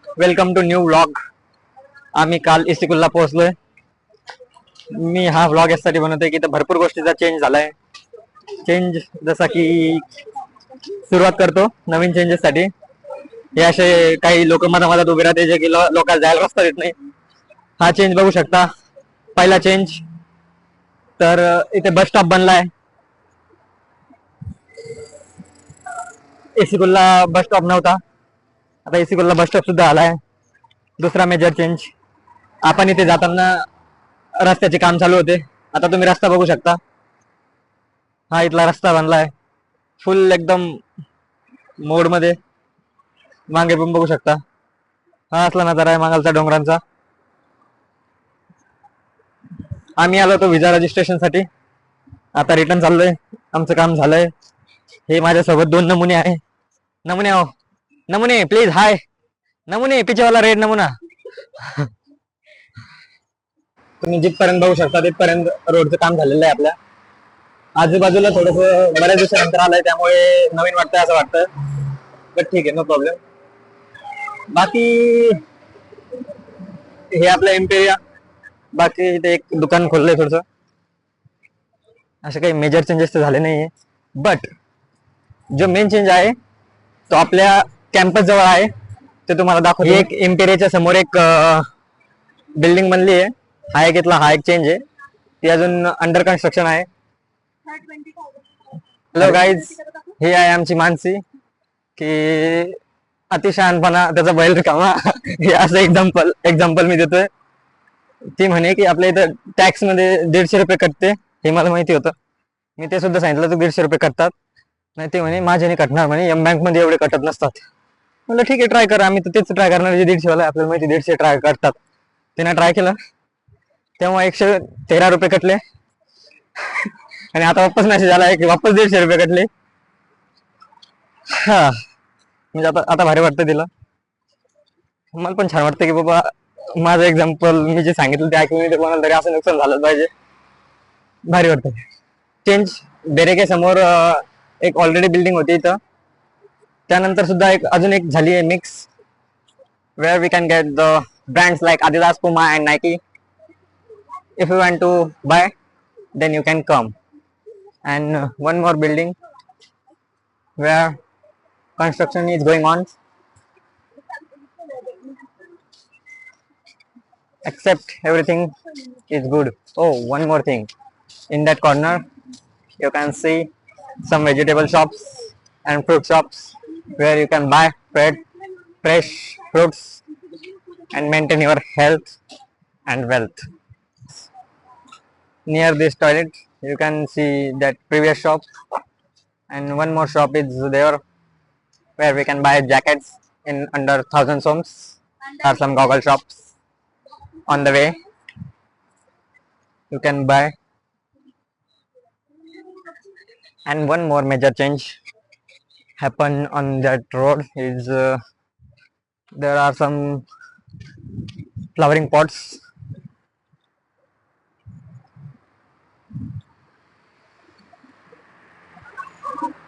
Welcome to new vlog. आम्ही काल इस्तिकुलला पोहोचलोय. मी हा व्लॉग यासाठी बनवतोय की भरपूर गोष्टीचा चेंज झालाय. चेंज जसा की सुरुवात करतो नवीन चेंजेस साठी. हे असे काही लोक मधात उभे राहते जे की लोकांना जायला रस्ता देत नाही. हा चेंज बघू शकता. पहिला चेंज तर इथे बस स्टॉप बनलाय. इस्तिकुलला बस स्टॉप नव्हता, आता इस्तिकुलला बस स्टॉप सुद्धा आलाय. दुसरा मेजर चेंज, आपण इथे जाताना रस्त्याचे काम चालू होते. आता तुम्ही रस्ता बघू शकता. हा इथला रस्ता बनलाय फुल एकदम मोड मध्ये. मागे पण बघू शकता. हा असला नजारा आहे मागालचा डोंगरांचा. आम्ही आलो होतो विजा रजिस्ट्रेशन साठी. आता रिटर्न चाललोय. आमचं काम झालंय. हे माझ्यासोबत 2 नमुने आहे. नमुने हो, नमुने प्लीज हाय. नमुने पिछे वाला रेड नमुना. तुम्ही जिथपर्यंत बघू शकता तिथपर्यंत रोडचं काम झालेलं आहे. आपल्या आजूबाजूला थोडस बऱ्याच दिवसानंतर आलंय त्यामुळे नवीन वाटतंय असं वाटतं. बट ठीक आहे, नो प्रॉब्लेम. बाकी हे आपलं एम्पेरिया. बाकी इथे एक दुकान खोललंय थोडस. असे काही मेजर चेंजेस तर झाले नाहीये. बट जो मेन चेंज आहे तो आपल्या कॅम्पस जवळ आहे. ते तुम्हाला दाखवतो. एक एम्पेरियाच्या समोर एक बिल्डिंग बनली आहे. हा एक इथला हा एक चेंज आहे. ती अजून अंडर कन्स्ट्रक्शन आहे. हॅलो गाईज, ही आहे आमची मानसी. की अतिशहानपणा त्याचा बैल रिकामा. हे असं एक्झाम्पल मी देतोय. ती म्हणे की आपल्या इथं टॅक्स मध्ये 150 रुपये कटते. हे मला माहिती होतं. मी ते सुद्धा सांगितलं तर 150 रुपये कटतात. नाही ते म्हणे माझ्याने कटणार, म्हणे एम बँक मध्ये एवढे कटत नसतात. म्हणलं ठीक आहे, ट्राय करा. आम्ही तर तेच ट्राय करणार जे 150 वाला. आपल्याला माहिती 150 ट्राय करतात. तिने ट्राय केलं तेव्हा 113 रुपये कटले. आणि आता वापस मेसेज आला आहे की वापस 150 रुपये कटले. हा म्हणजे आता भारी वाटतं तिला. मला पण छान वाटतं की बाबा माझं एक्झाम्पल मी जे सांगितलं ते ऐकून ते कोणाला तरी असं नुकसान झालं पाहिजे. भारी वाटतं. चेंज बेरेके समोर एक ऑलरेडी बिल्डिंग होती इथं. त्यानंतर सुद्धा अजून एक झाली आहे mix, where we can get the brands like Adidas, Puma and Nike. If you want to buy, then you can come. And one more building where construction is going on. Except everything is good. Oh, one more thing. In that corner, you can see some vegetable shops and fruit shops where you can buy fresh fruits and maintain your health and wealth. Near this toilet, you can see that previous shop, and one more shop is there where we can buy jackets in under 1,000 soms. There are some goggle shops on the way. You can buy. And one more major change happened on that road is there are some flowering pots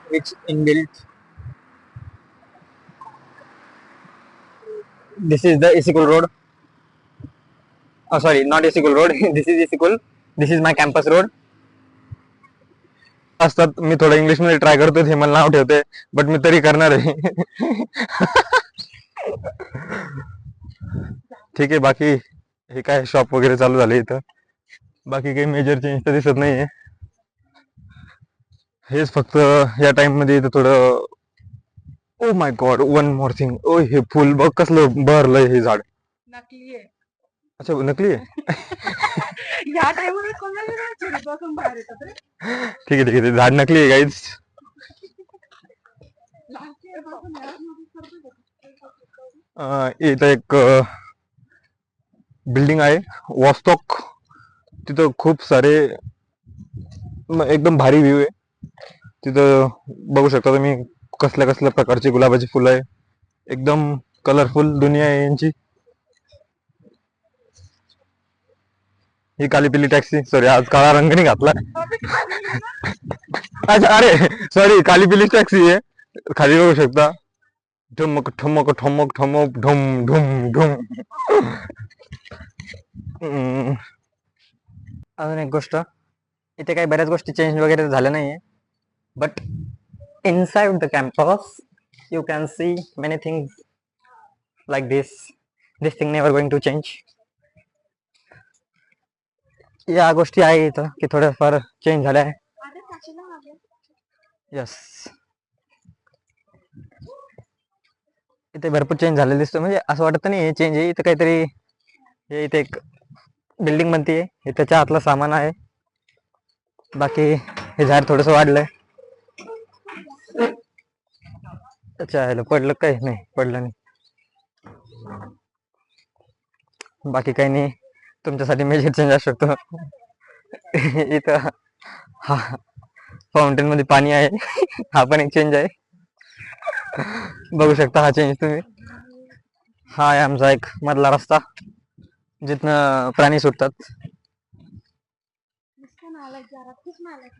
which inbuilt. This is the Isikul road. Oh sorry, not Isikul road. This is Isikul. This is my campus road. असतात. मी थोडं English मध्ये try करतो. हे मला नाव ठेवते but मी तरी करणार आहे. ठीक आहे. बाकी हे काय शॉप वगैरे चालू झाले इथं. बाकी काही मेजर चेंज तर दिसत नाहीये. हेच फक्त या टाइम मध्ये इथं थोडं. Oh my God, one more thing. ओ हे फुल बघ कसलं बहरलंय. हे झाड नकली आहे. अच्छा नकली आहे. या टाइमला कोणाला चेरीपासून बाहेर येतात रे. ठीक आहे ठीक आहे. झाड नकली आहे गाईज. लास्ट इयर पासून इथं एक बिल्डिंग आहे वॉस्टॉक. तिथं खूप सारे एकदम भारी व्ह्यू आहे. तिथं बघू शकता तुम्ही कसल्या कसल्या प्रकारची गुलाबाची फुलं आहे. एकदम कलरफुल दुनिया आहे यांची. ही काली पिली टॅक्सी. सॉरी, आज काळा रंग नाही घातला. अच्छा अरे सॉरी, काली पिली टॅक्सी आहे. खाली बघू शकता. ठुमक ठुमक ठुमक ठुमक ढुम ढुम ढुम. हम्म, अजून एक गोष्ट, इथे काही बऱ्याच गोष्टी चेंज वगैरे झाल्या नाहीये, but inside the campus you can see many things like this thing never going to change. या गोष्टी आहे इथं की थोड्याफार चेंज झाल्या आहे. अरे काशीला मागे. यस, इथे भरपूर चेंज झालेलं दिसतो. म्हणजे असं वाटत नाही चेंज आहे इथं काहीतरी. हे इथे एक बिल्डिंग बनतीये, हे त्याच्या आतलं सामान आहे. बाकी हे झाड थोडस वाढलंय. अच्छा ह्याला पडलं काय? नाही पडलं नाही. बाकी काही नाही, तुमच्यासाठी मेजर चेंज असू शकतो. इथं हा फाउंटेन मध्ये पाणी आहे. हा पण एक चेंज आहे. बघू शकता हा चेंज तुम्ही. हा आहे आमचा एक मधला रस्ता जिथनं प्राणी सुटतात. नुसतं नालायक जरा खूप नालायक.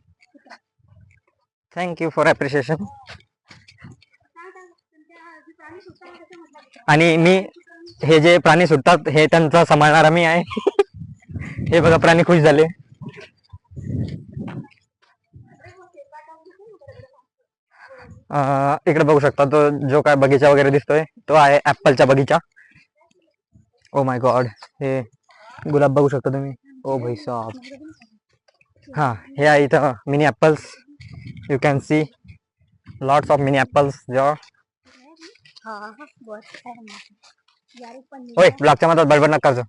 Thank you for appreciation. काय काय त्यांच्या जे प्राणी सुटतात त्याच्यामध्ये आणि मी हे जे प्राणी सुटतात हे त्यांचा सांभाळणारा मी आहे. हे बघा प्राणी खुश झाले. इकडे बघू शकता तो जो काय बगीचा वगैरे दिसतोय तो आहे ऍपलचा बगीचा. ओ माय गॉड, हे गुलाब बघू शकता तुम्ही. ओ भाई साहब. हा हे आहे इथं mini apples. You can C lots of mini apples जॉ. हाँ हाँ बहुत है यार एक पन्नी ओय देना ब्लॉकच्या मधात बडबड नका करू.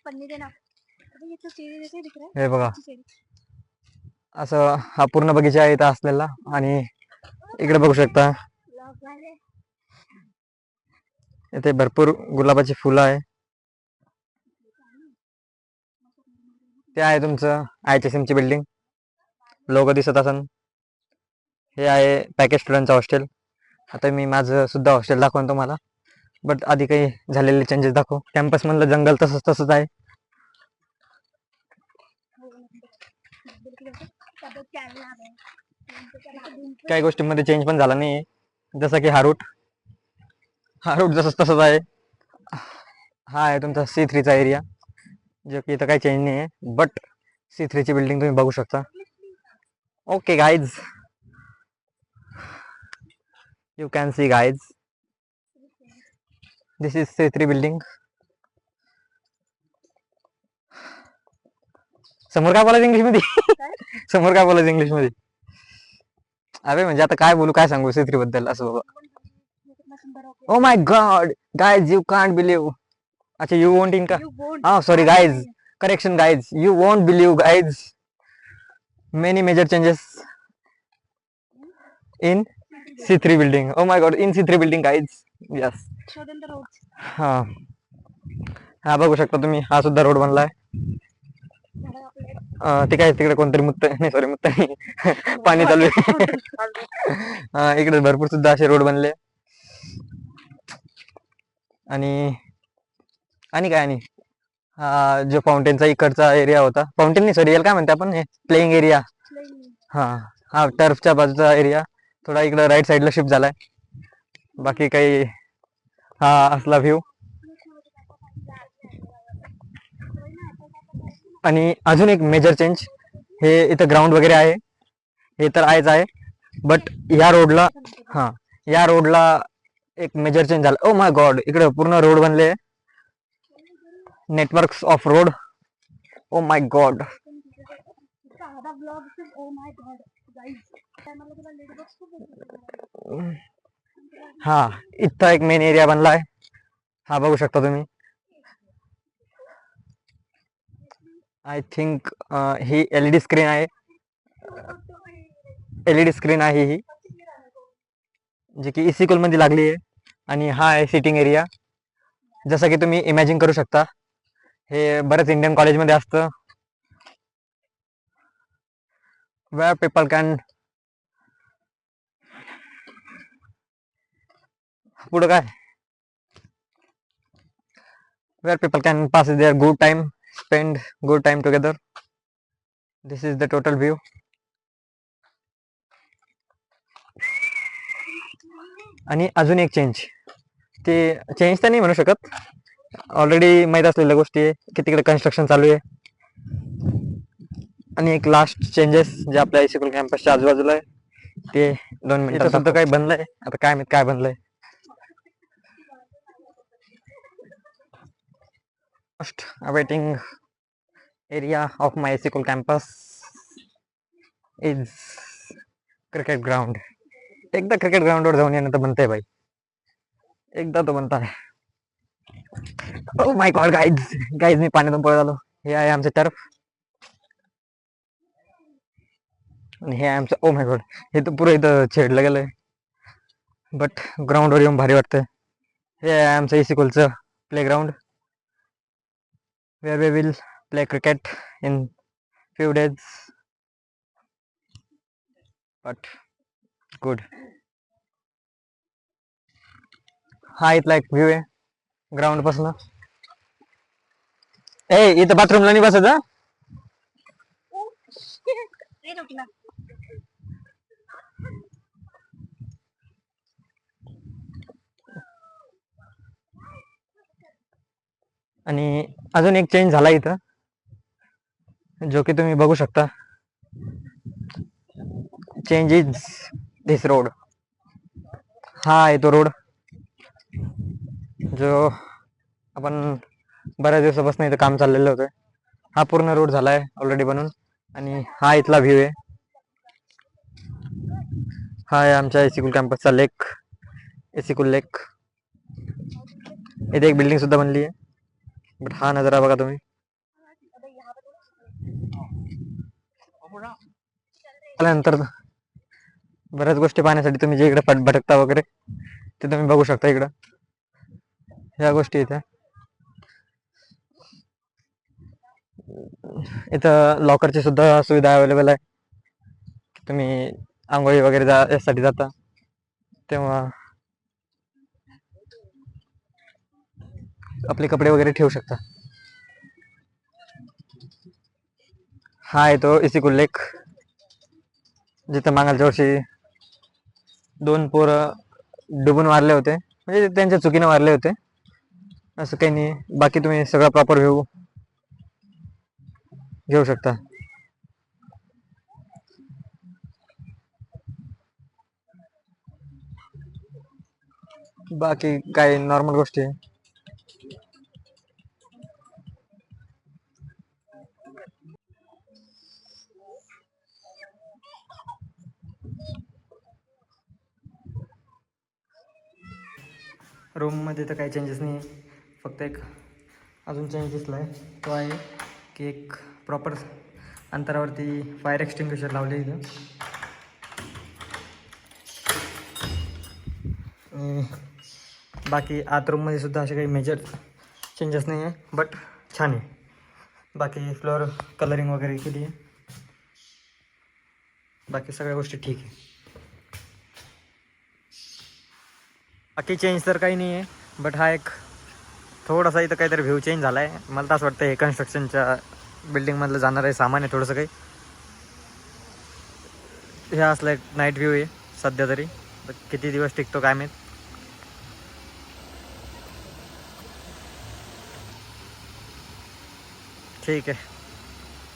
पन्नी देना अबे ये तो चेहरे जैसे दिख रहा हे है बघा अच्छी चेहरे असं हा पूर्ण बगीचा आहे इथं असलेला. आणि इकडे बघू शकता ब्लॉग वाले इथे भरपूर गुलाबाची फुलं आहे. ते आहे तुमचं IHSM ची बिल्डिंग, लोगो दिसत असन. हे आहे पॅकेज स्टुडंटचं हॉस्टेल. आता मी माझं सुद्धा हॉस्टेल दाखवून तुम्हाला, बट आधी काही झालेले चेंजेस दाखव. कॅम्पस मधलं जंगल तसंच तसंच आहे. काही गोष्टींमध्ये चेंज पण झाला नाही, जसं की हा रूट जसंच तसंच आहे. हा आहे तुमचा C3 चा एरिया, जो की इथं काही चेंज नाही आहे. बट C3 ची बिल्डिंग तुम्ही बघू शकता. Okay guys, you can C guys, this is C3 building. समोर काय बोलायचं इंग्लिश मध्ये? समोर काय बोलायचं इंग्लिश मध्ये? अरे म्हणजे आता काय बोलू, काय सांगू C3 बद्दल असं बाबा. Oh my God guys, you can't believe. अच्छा यू वोंट इन का? हाँ sorry guys, correction guys, you won't believe guys, many major changes in C3 building. Oh my God, in C3 building guys. Yes. हा हा बघू शकता तुम्ही, हा सुद्धा रोड बनलाय. ते काय तिकडे कोणतरी मुत्त नाही, सॉरी मुत्त नाही, पाणी चालू आहे. इकडे भरपूर सुद्धा असे रोड बनले. आणि आणि काय आणि हा जो फाउंटेनचा इकडचा एरिया होता, फाउंटेन नाही सॉरी, याला काय म्हणते आपण, हे प्लेइंग एरिया. हा हा टर्फच्या बाजूचा एरिया थोडा इकडे राईट साईडला शिफ्ट झालाय. बाकी काही हा असला व्ह्यू. आणि अजून एक मेजर चेंज, हे इथं ग्राउंड वगैरे आहे, हे तर आहेच आहे. बट या रोडला, हा या रोडला एक मेजर चेंज झाला. ओ माय गॉड, इकडे पूर्ण रोड बनले, networks of road. O my God. हा इथं एक मेन एरिया बनलाय, हा बघू शकता तुम्ही. I think he LED screen आहे. LED स्क्रीन आहे ही, जी की इसिकोल मध्ये लागली आहे. आणि हा आहे सिटिंग एरिया. जसं की तुम्ही इमॅजिन करू शकता, हे बरेच इंडियन कॉलेजमध्ये असतं, वेअर पीपल कॅन, पुढं काय, where people can pass their good time, spend good time together. This is the total view. आणि अजून एक चेंज, ते चेंज तर नाही म्हणू शकत, ऑलरेडी माहीत असलेल्या गोष्टी आहे की तिकडे कन्स्ट्रक्शन चालू आहे. आणि एक लास्ट चेंजेस जे आपल्या हायस्कूल कॅम्पसच्या आजूबाजूला आहे ते 2 मिनिटात सुद्धा काही बनलंय. आता काय माहित काय बनलंय. First awaiting area of my school campus is cricket ground. एकदा क्रिकेट ग्राउंडवर जाऊन येणं तर बनतंय भाई, एकदा तो बनत आहे. Oh my God guys guys, मी पाण्यातून पळत आलो. हे आहे आमचं टर्फ आणि हे आहे आमचं, ओ माय गॉड, हे तर पुरं इथं छेडलं गेलंय. बट ग्राउंडवर येऊन भारी वाटतं. हे आहे आमचं एसीकोलचं playground, where we will play cricket in few days. But good. हा इथला एक व्ह्यू आहे ग्राउंड पासून. ए इथं बाथरूमला नाही बसत हा. ए रुक ना. आणि अजून एक चेंज झाला इथं, जो की तुम्ही बघू शकता. Change is this road. हा आहे तो रोड जो आपण बऱ्याच दिवसापासून इथं काम चाललेलं होतं. हा पूर्ण रोड झालाय ऑलरेडी बनून. आणि हा इथला व्ह्यू आहे. हा आहे आमच्या एसीकुल कॅम्पसचा लेक, एसीकुल लेक. इथे एक बिल्डिंग सुद्धा बनली आहे. बट हा नजारा बघा तुम्ही. त्यानंतर बऱ्याच गोष्टी पाहण्यासाठी तुम्ही जे इकडे भटकता वगैरे ते तुम्ही बघू शकता. इकडं ह्या गोष्टी इथं लॉकरची सुद्धा सुविधा अवेलेबल आहे. तुम्ही आंघोळी वगैरे यासाठी जाता तेव्हा आपले कपडे वगैरे ठेवू शकता. हा आहे तो इसिकुल लेक, जिथं मागच्या वर्षी 2 पोरं डुबून वारले होते. म्हणजे त्यांच्या चुकीने वारले होते, असं काही नाही. बाकी तुम्ही सगळा प्रॉपर व्ह्यू घेऊ शकता. बाकी काही नॉर्मल गोष्टी आहे. रूममध्ये तर काही चेंजेस नाही आहे. फक्त एक अजून चेंज दिसला आहे, तो आहे की एक प्रॉपर अंतरावरती फायर एक्सटिंग्विशर लावले इथं. बाकी आत रूममध्ये सुद्धा असे काही मेजर चेंजेस नाही आहे, बट छान आहे. बाकी फ्लोअर कलरिंग वगैरे केली आहे. बाकी सगळ्या गोष्टी ठीक आहे. बाकी चेंज तर काही नाही आहे, बट हा एक थोडासा इथं काहीतरी व्ह्यू चेंज झाला आहे. मला तर असं वाटतं हे कन्स्ट्रक्शनच्या बिल्डिंगमधलं जाणार आहे सामान आहे थोडंसं काही. हे असलं एक नाईट व्ह्यू आहे सध्या तरी, बट किती दिवस टिकतो काय माहीत. ठीक आहे.